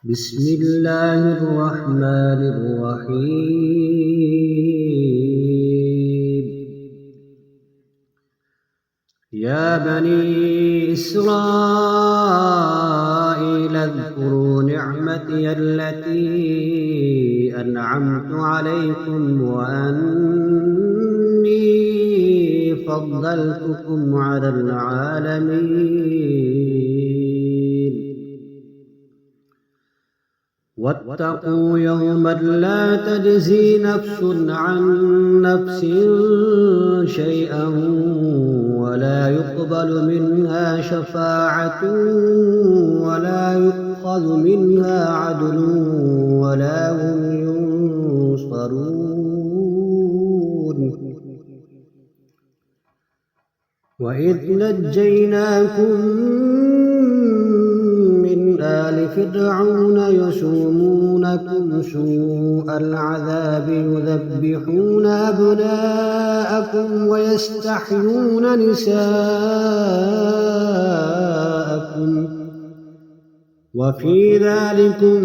بسم الله الرحمن الرحيم. يا بني إسرائيل اذكروا نعمتي التي أنعمت عليكم وأني فضلتكم على العالمين. واتقوا يوما لا تجزي نفس عن نفس شيئا ولا يقبل منها شفاعة ولا يؤخذ منها عدل ولا هم ينصرون. وإذ نجيناكم من آل فرعون يسومونكم سوء العذاب يذبحون أبناءكم ويستحيون نساءكم وفي ذلكم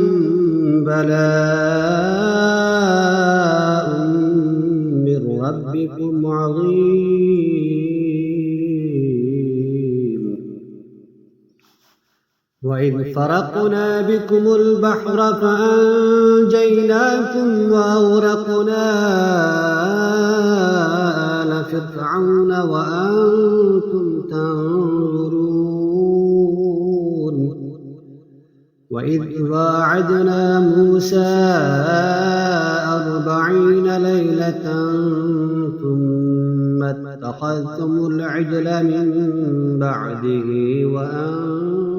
بلاء من ربكم عظيم. وإذ فرقنا بكم البحر فأنجيناكم وأغرقنا آل فرعون وأنتم تنظرون. وإذ واعدنا موسى 40 ليلة ثم اتخذتم العجل من بعده وأنتم